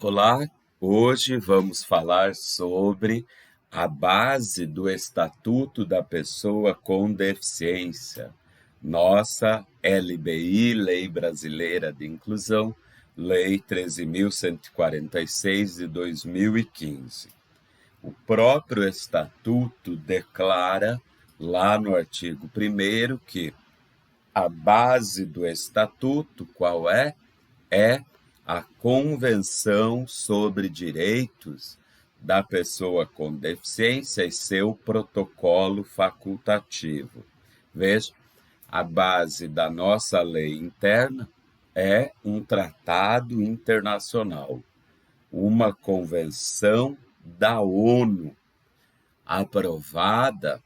Olá, hoje vamos falar sobre a base do Estatuto da Pessoa com Deficiência, nossa LBI, Lei Brasileira de Inclusão, Lei 13.146 de 2015. O próprio Estatuto declara, lá no artigo 1º, que a base do Estatuto, qual é? É a Convenção sobre Direitos da Pessoa com Deficiência e seu protocolo facultativo. Veja, a base da nossa lei interna é um tratado internacional, uma convenção da ONU, adotada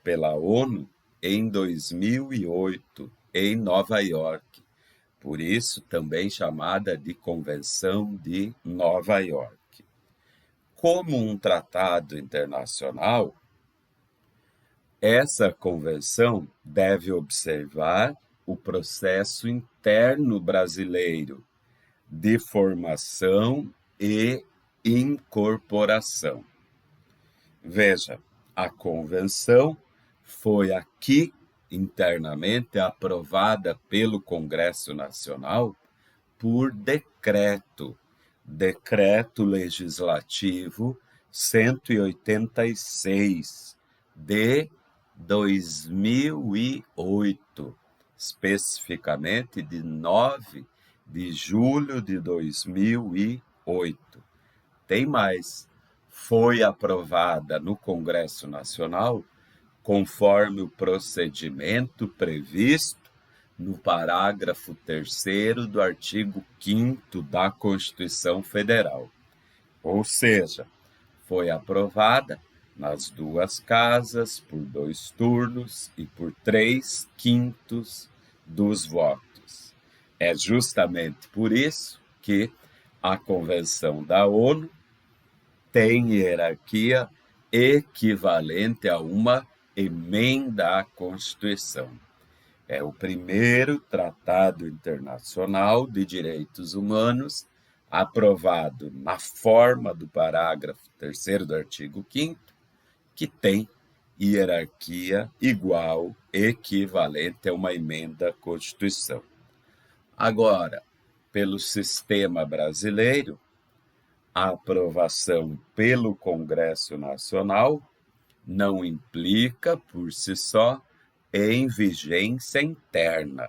pela ONU em 2008, em Nova York. Por isso, também chamada de Convenção de Nova York. Como um tratado internacional, essa convenção deve observar o processo interno brasileiro de formação e incorporação. Veja, a convenção foi aqui internamente aprovada pelo Congresso Nacional por decreto legislativo 186 de 2008, especificamente de 9 de julho de 2008. Tem mais, foi aprovada no Congresso Nacional conforme o procedimento previsto no parágrafo 3º do artigo 5º da Constituição Federal. Ou seja, foi aprovada nas duas casas, por 2 turnos e por 3/5 dos votos. É justamente por isso que a Convenção da ONU tem hierarquia equivalente a uma emenda à Constituição. É o primeiro tratado internacional de direitos humanos aprovado na forma do parágrafo 3º do artigo 5º, que tem hierarquia igual, equivalente a uma emenda à Constituição. Agora, pelo sistema brasileiro, a aprovação pelo Congresso Nacional não implica, por si só, em vigência interna.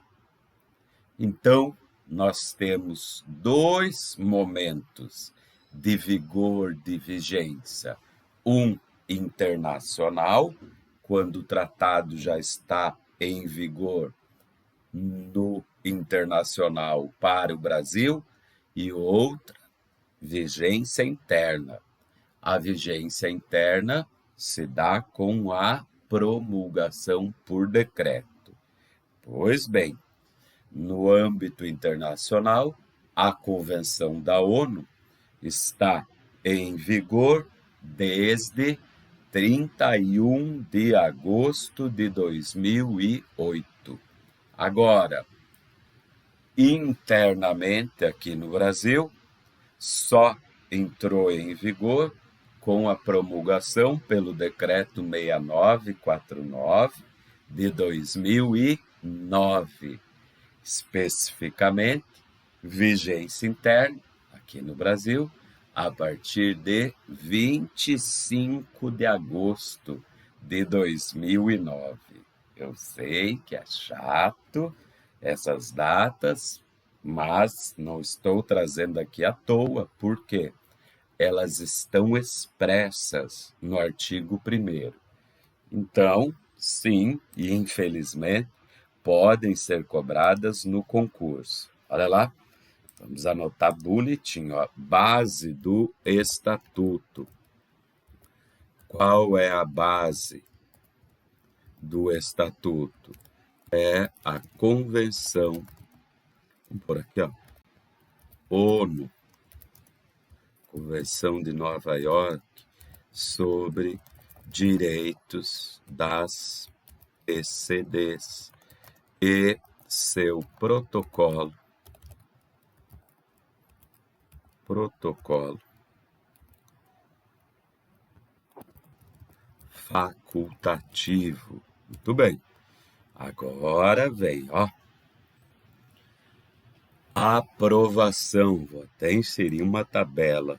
Então, nós temos 2 momentos de vigor de vigência. Um internacional, quando o tratado já está em vigor no internacional para o Brasil, e outra, vigência interna. A vigência interna se dá com a promulgação por decreto. Pois bem, no âmbito internacional, a Convenção da ONU está em vigor desde 31 de agosto de 2008. Agora, internamente aqui no Brasil, só entrou em vigor com a promulgação pelo Decreto 6949 de 2009, especificamente vigência interna aqui no Brasil a partir de 25 de agosto de 2009. Eu sei que é chato essas datas, mas não estou trazendo aqui à toa, porque elas estão expressas no artigo 1º. Então, sim, e infelizmente, podem ser cobradas no concurso. Olha lá, vamos anotar bonitinho, ó, base do Estatuto. Qual é a base do Estatuto? É a Convenção, vamos por aqui, ó, ONU, Convenção de Nova York sobre Direitos das PCDs e seu protocolo protocolo facultativo. Muito bem. Agora vem, ó. Aprovação. Vou até inserir uma tabela.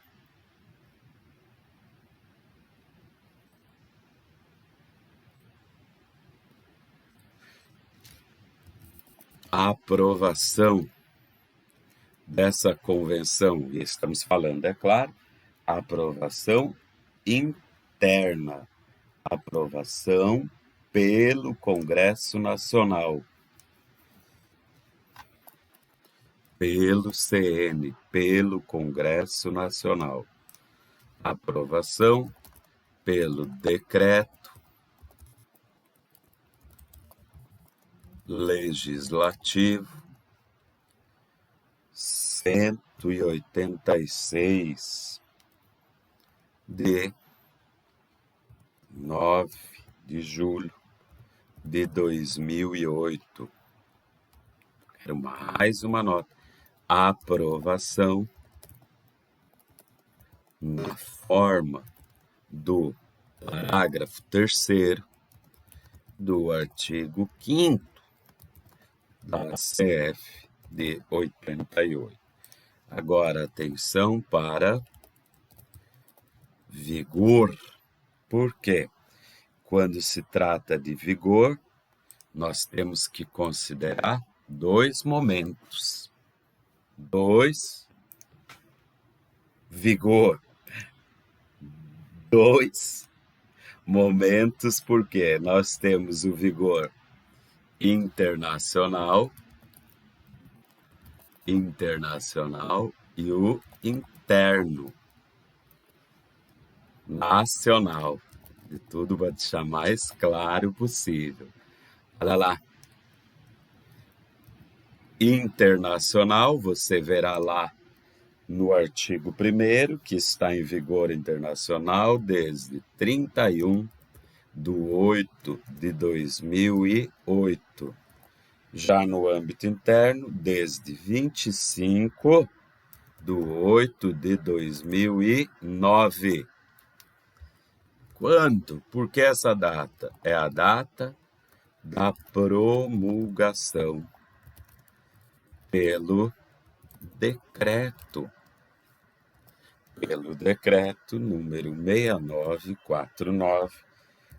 Aprovação dessa convenção, e estamos falando, é claro, aprovação interna, aprovação pelo Congresso Nacional, pelo CN, pelo Congresso Nacional, aprovação pelo decreto legislativo 186 de 9 de julho de 2008. Quero mais uma nota. Aprovação na forma do parágrafo 3º do artigo 5º da CF de 88. Agora, atenção para vigor. Por quê? Quando se trata de vigor, nós temos que considerar dois momentos. Vigor. Dois momentos, porque nós temos o vigor internacional e o interno, nacional. De tudo para deixar mais claro possível. Olha lá. Internacional, você verá lá no artigo 1º, que está em vigor internacional desde 31/8/2008. Já no âmbito interno, desde 25/8/2009. Quando? Por que essa data? É a data da promulgação pelo decreto número 6949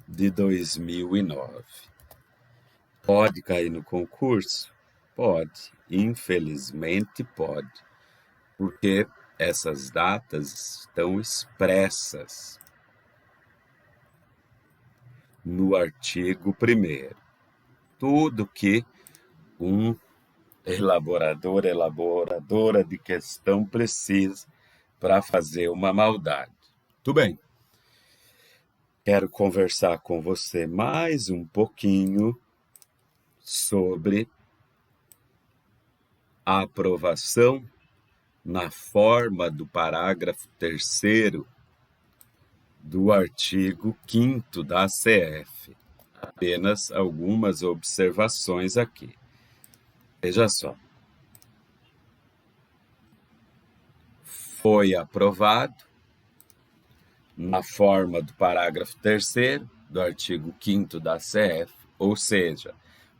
de 2009. Pode cair no concurso? Pode. Infelizmente pode. Porque essas datas estão expressas no artigo 1º. Tudo que um elaboradora de questão precisa para fazer uma maldade. Tudo bem. Quero conversar com você mais um pouquinho sobre a aprovação na forma do parágrafo 3º do artigo 5º da CF. Apenas algumas observações aqui. Veja só. Foi aprovado na forma do parágrafo 3º do artigo 5º da CF, ou seja,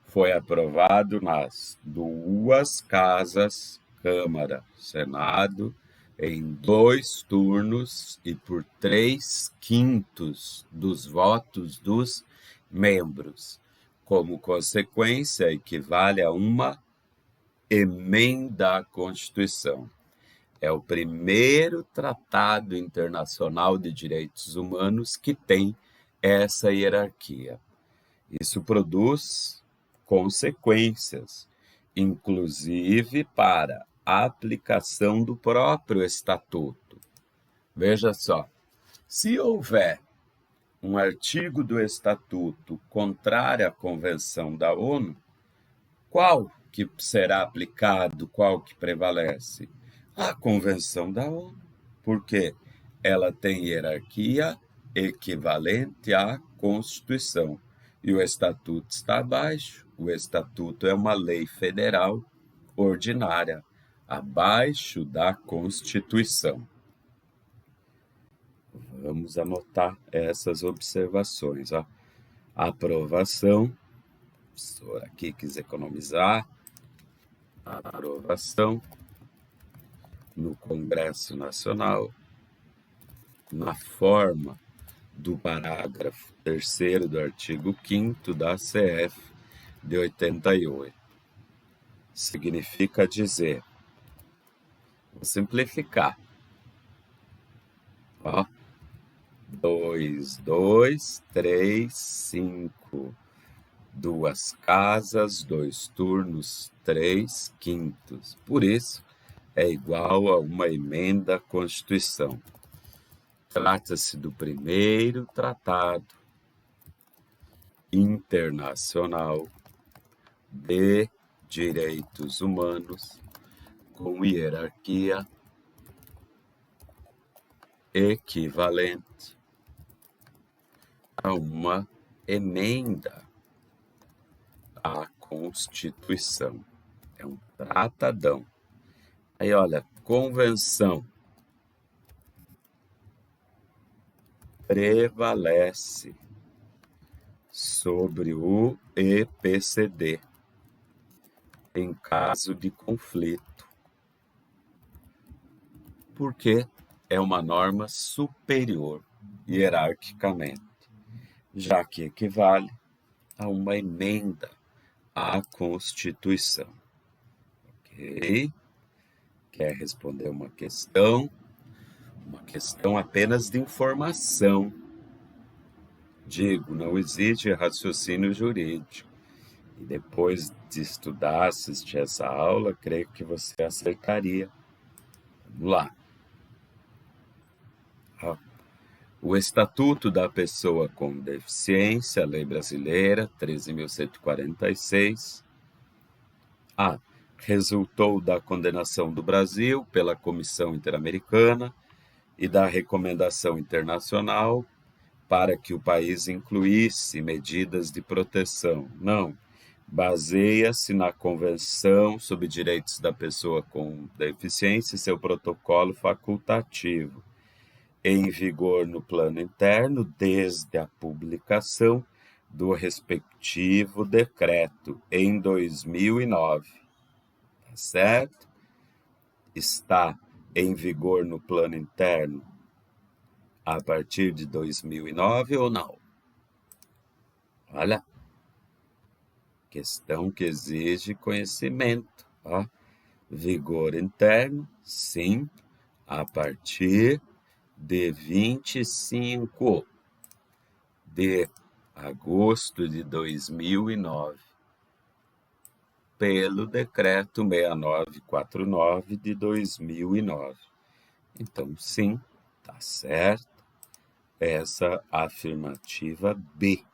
foi aprovado nas duas casas, Câmara, Senado, em 2 turnos e por 3/5 dos votos dos membros. Como consequência, equivale a uma emenda à Constituição. É o primeiro tratado internacional de direitos humanos que tem essa hierarquia. Isso produz consequências, inclusive para a aplicação do próprio Estatuto. Veja só, se houver um artigo do Estatuto contrário à Convenção da ONU, qual que será aplicado, qual que prevalece? A Convenção da ONU, porque ela tem hierarquia equivalente à Constituição. E o Estatuto está abaixo. O Estatuto é uma lei federal ordinária. abaixo da Constituição. Vamos anotar essas observações. Ó. Aprovação, o professor aqui quis economizar, aprovação no Congresso Nacional, na forma do parágrafo 3º do artigo 5º da CF de 88. Significa dizer, vou simplificar, ó, 2, 2, 3, 5, 2 casas, 2 turnos, 3 quintos. Por isso, é igual a uma emenda à Constituição. Trata-se do primeiro tratado internacional de direitos humanos com hierarquia equivalente a uma emenda à Constituição. É um tratadão. Aí, olha, convenção prevalece sobre o EPCD em caso de conflito, porque é uma norma superior hierarquicamente, já que equivale a uma emenda à Constituição. Ok? Quer responder uma questão apenas de informação. Digo, não existe raciocínio jurídico. E depois de estudar, assistir essa aula, creio que você acertaria. Vamos lá. O Estatuto da Pessoa com Deficiência, Lei Brasileira, 13.146. Resultou da condenação do Brasil pela Comissão Interamericana e da recomendação internacional para que o país incluísse medidas de proteção. Não, baseia-se na Convenção sobre Direitos da Pessoa com Deficiência e seu protocolo facultativo, em vigor no plano interno desde a publicação do respectivo decreto em 2009. Tá certo? Está em vigor no plano interno a partir de 2009 ou não? Olha, questão que exige conhecimento. Ó. Vigor interno, sim, a partir de 25 de agosto de 2009, pelo decreto 6949 de 2009. Então, sim, tá certo. Essa afirmativa B.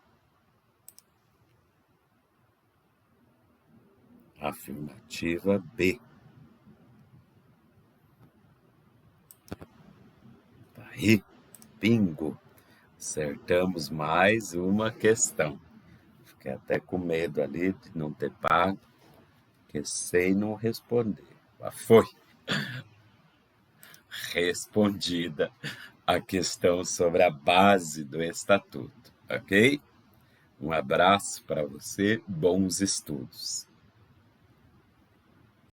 Afirmativa B. Tá aí, bingo. Acertamos mais uma questão. Fiquei até com medo ali de não ter pago, porque sei não responder. Mas foi respondida a questão sobre a base do estatuto, ok? Um abraço para você, bons estudos.